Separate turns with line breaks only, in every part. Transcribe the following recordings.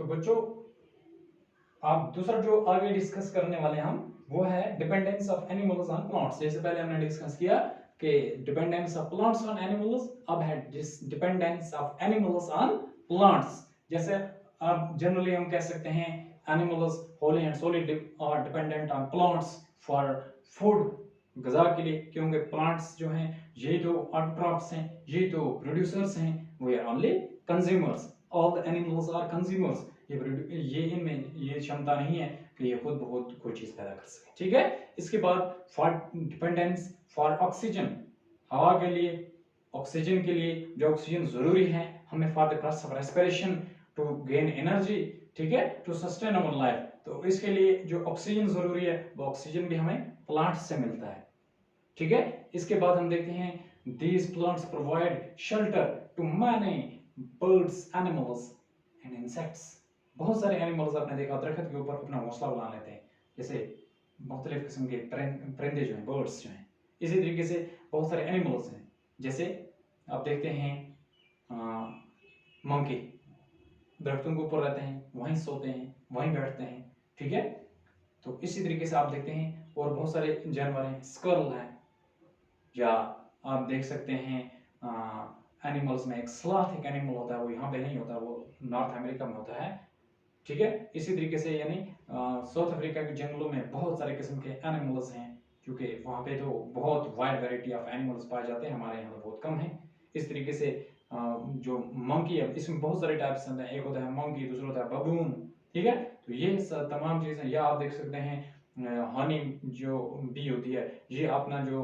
तो बच्चों आप दूसरा जो आगे डिस्कस करने वाले हैं हम वो है dependence of animals on plants. जैसे पहले हमने डिस्कस किया कि dependence of plants on animals, अब है dependence of animals on plants. जैसे अब जनरली हम कह सकते हैं animals wholly and solely are dependent on plants for food, गज़ा के लिए, क्योंकि प्लांट्स जो हैं ये तो ऑटोट्रॉफ्स हैं, ये तो प्रोड्यूसर्स हैं, we are only consumers. All the animals are consumers. ये इनमें ये क्षमता नहीं है कि ये खुद बहुत कोई चीज पैदा कर सके। ठीक है। इसके बाद फॉर डिपेंडेंस फॉर ऑक्सीजन, हवा के लिए, ऑक्सीजन के लिए, जो ऑक्सीजन जरूरी है हमें for the process of respiration to gain energy, ठीक है, टू सस्टेन अवर लाइफ। तो इसके लिए जो ऑक्सीजन जरूरी है वो ऑक्सीजन भी हमें प्लांट्स से मिलता है। ठीक है। इसके बाद हम देखते हैं these plants provide shelter to many birds, animals and insects. बहुत सारे एनिमल्स आपने देखा दरख्त के ऊपर अपना घोंसला बना लेते हैं, जैसे मुख्तलिफ किस्म के परिंदे जो हैं, बर्ड्स जो हैं। इसी तरीके से बहुत सारे एनिमल्स हैं, जैसे आप देखते हैं मंकी दरख्तों के ऊपर रहते हैं, वहीं सोते हैं, वहीं बैठते हैं। ठीक है। तो इसी तरीके से आप देखते हैं और बहुत सारे जानवर हैं, स्कर्ल है, या आप देख सकते हैं एनिमल्स में एक स्लॉथ एक एनिमल होता है, वो यहाँ पे नहीं होता, वो नॉर्थ अमेरिका में होता है। ठीक है। इसी तरीके से यानी साउथ अफ्रीका के जंगलों में बहुत सारे किस्म के एनिमल्स हैं, क्योंकि वहाँ पे तो बहुत वाइड वैरायटी ऑफ एनिमल्स पाए जाते हैं, हमारे यहाँ तो बहुत कम है। इस तरीके से जो मंकी है इसमें बहुत सारे टाइप्स होते हैं, एक होता है मंकी, दूसरा होता है बबून। ठीक है। तो ये तमाम चीज़ें, या आप देख सकते हैं हनी जो बी होती है, ये अपना जो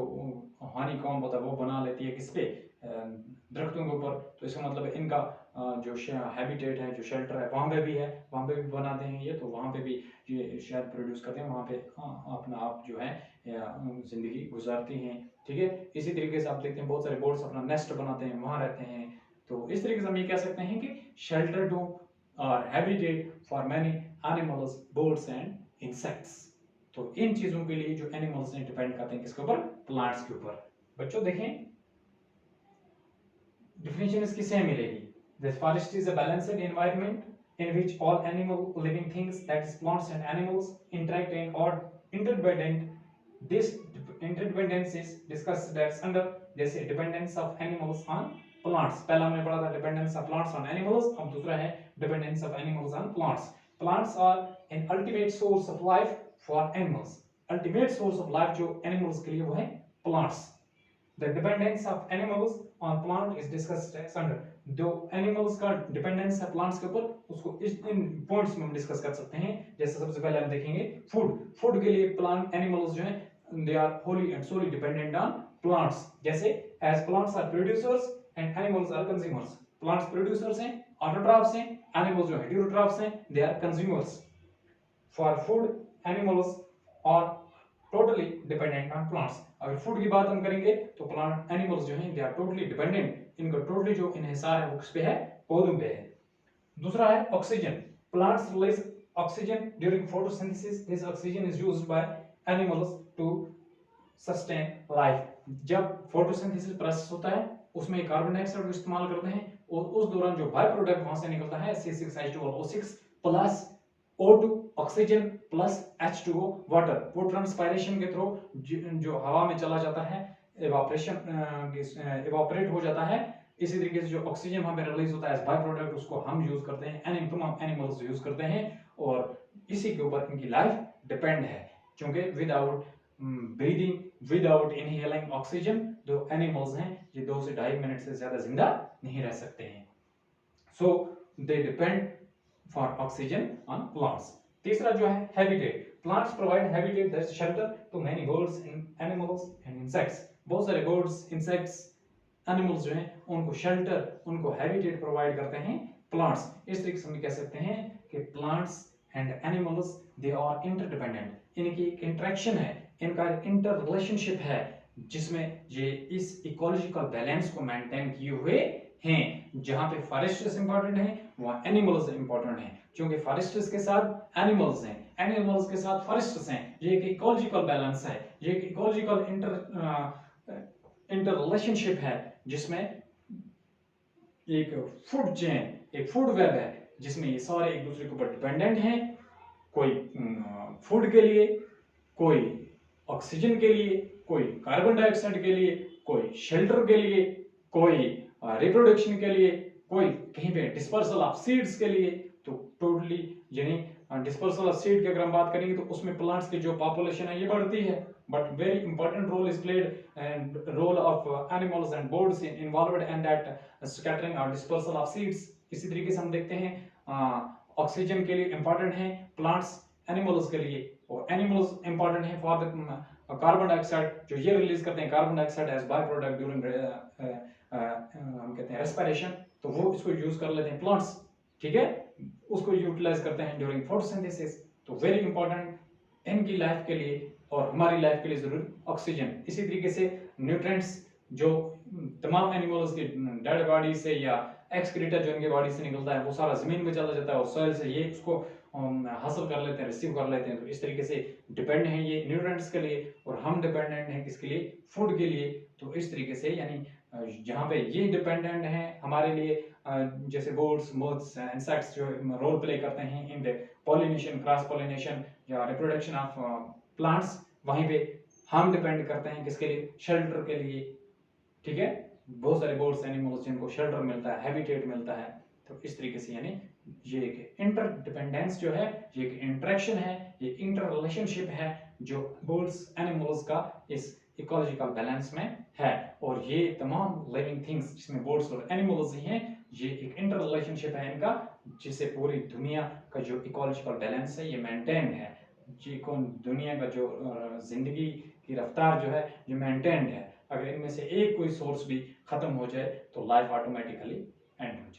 हनी कॉम्ब होता है वो बना लेती है किस पे, दरख्तों के ऊपर। तो इसका मतलब इनका जो हैबिटेट है, जो शेल्टर है, वहाँ पे भी है, वहाँ पे भी बनाते हैं ये, तो वहाँ पे भी ये शायद प्रोड्यूस करते हैं, वहाँ पे अपना आप जो है जिंदगी गुजारती हैं। ठीक है। इसी तरीके से आप देखते हैं बहुत सारे बर्ड्स अपना नेस्ट बनाते हैं, वहाँ रहते हैं। तो इस तरीके से हम ये कह सकते हैं कि शेल्टर डू और habitat for many animals, birds and insects. तो इन चीजों के लिए जो एनिमल्स हैं डिपेंड करते हैं किसके ऊपर, प्लांट्स के ऊपर। बच्चों देखें definition इसकी सेम मिलेगी। The forest is a balanced environment in which all animal living things, that is plants and animals, interact and are interdependent. This interdependence is discussed as under जैसे dependence of animals on plants। पहला हमने पढ़ा था dependence of plants on animals, अब दूसरा है dependence of animals on plants। Plants are an ultimate source of life for animals। Ultimate source of life जो animals के लिए वो है plants। The dependence of animals on plant is discussed as under। जो animals का dependence है plants के ऊपर, उसको इन points में हम discuss कर सकते हैं। जैसे सबसे पहले हम देखेंगे food के लिए plant animals जो हैं they are wholly and solely dependent on plants। जैसे as plants are producers and animals are consumers। plants producers हैं, autotrophs हैं, animals जो heterotrophs हैं, they are consumers। For food animals are totally dependent on plants. अगर food की बात हम करेंगे तो प्लांट एनिमल्स जो हैं दे आर टोटली डिपेंडेंट, इनका टोटली जो इन्हिसार है वो किस पे है, पौधों पे है। दूसरा है oxygen. Plants release oxygen during photosynthesis. This oxygen is used by animals to sustain life. जब फोटोसिंथेसिस प्रोसेस होता है उसमें कार्बन डाइऑक्साइड का इस्तेमाल करते हैं और उस दौरान जो बाय प्रोडक्ट वहां से निकलता है C6H12O6 plus O2 oxygen plus H2O water, वो ट्रांसपायरेशन के थ्रू जो हवा में चला जाता है, इवापोरेट हो जाता है। इसी तरीके से जो ऑक्सीजन वहां पे रिलीज होता है एज बाय प्रोडक्ट, उसको हम यूज करते हैं, तमाम एनिमल्स यूज करते हैं, और इसी के ऊपर इनकी लाइफ डिपेंड है। क्योंकि without breathing, without inhaling oxygen, जो एनिमल्स हैं ये 2 से 2.5 मिनट से ज्यादा जिंदा नहीं रह सकते हैं। So they depend for oxygen on plants. तीसरा जो है habitat. Plants provide habitat that is shelter to many birds and animals and insects. बहुत सारे बर्ड्स, इंसेक्ट्स, एनिमल्स जो हैं उनको शेल्टर, उनको हैबिटेट प्रोवाइड करते हैं प्लांट्स। इस तरीके से हम कह सकते हैं कि plants and animals they are interdependent. इनकी एक इंटरेक्शन है, इनका इंटर रिलेशनशिप है, जिसमें ये इस इकोलॉजिकल बैलेंस को मेंटेन किए हुए हैं। जहां पे फॉरेस्ट्स इंपॉर्टेंट है वहां एनिमल्स इंपॉर्टेंट है, क्योंकि फॉरेस्ट्स के साथ एनिमल्स हैं, एनिमल्स के साथ फॉरेस्ट्स हैं। ये एक इकोलॉजिकल बैलेंस है, ये एक इकोलॉजिकल इंटर रिलेशनशिप है, जिसमें एक फूड चेन, एक फूड वेब है, जिसमें ये सारे एक दूसरे के ऊपर डिपेंडेंट हैं, कोई फूड के लिए, कोई ऑक्सीजन के लिए, कोई कार्बन डाइऑक्साइड के लिए, कोई शेल्टर के लिए, कोई रिप्रोडक्शन के लिए, कोई कहीं पे डिस्पर्सल ऑफ सीड्स के लिए। तो टोटली यानी डिस्पर्सल ऑफ सीड की अगर हम बात करेंगे तो उसमें प्लांट्स की जो पॉपुलेशन है ये बढ़ती है, but very important role is played and role of animals and birds involved in that scattering और डिस्पर्सल ऑफ सीड्स। इसी तरीके से हम देखते हैं ऑक्सीजन के लिए इंपॉर्टेंट है प्लांट्स एनिमल्स के लिए, और एनिमल्स इंपॉर्टेंट है फॉर द कार्बन डाइऑक्साइड जो ये रिलीज करते हैं carbon dioxide as by product during हम कहते हैं रेस्पिरेशन, तो वो इसको यूज कर लेते हैं प्लांट्स, ठीक है, उसको यूटिलाइज करते हैं ड्यूरिंग फोटोसिंथेसिस। तो वेरी इंपॉर्टेंट इनकी लाइफ के लिए और हमारी लाइफ के लिए जरूरी ऑक्सीजन। इसी तरीके से न्यूट्रिएंट्स जो तमाम एनिमल्स की डेड बॉडी से या एक्सक्रीटर जो इनके बॉडी से निकलता है वो सारा जमीन में चला जाता है और सॉइल से ये उसको हासिल कर लेते हैं, रिसीव कर लेते हैं। तो इस तरीके से डिपेंड है ये न्यूट्रिएंट्स के लिए, और हम डिपेंडेंट हैं किसके लिए, फूड के लिए। तो इस तरीके से यानी जहाँ पे ये डिपेंडेंट हैं हमारे लिए, जैसे बर्ड्स मोथ्स इंसेक्ट्स जो रोल प्ले करते हैं in the pollination, cross pollination या रिप्रोडक्शन ऑफ प्लांट्स, वहीं पे हम डिपेंड करते हैं किसके लिए, शेल्टर के लिए, ठीक है। बहुत सारे बर्ड्स एनिमल्स जिनको शेल्टर मिलता है, हैबिटेट मिलता है। तो इस तरीके से यानी ये एक इंटरडिपेंडेंस जो है, ये एक इंटरेक्शन है, ये इंटर रिलेशनशिप है जो बर्ड्स एनिमल्स का इस इकोलॉजिकल बैलेंस में है। और ये तमाम लिविंग थिंग्स जिसमें बर्ड्स और एनिमल्स ही हैं, ये एक इंटर रिलेशनशिप है इनका, जिससे पूरी दुनिया का जो इकोलॉजिकल बैलेंस है ये मेंटेन है। ये कौन दुनिया का जो जिंदगी की रफ्तार जो है जो मेंटेन्ड है। अगर इनमें से एक कोई सोर्स भी खत्म हो जाए तो लाइफ ऑटोमेटिकली एंड हो जाए।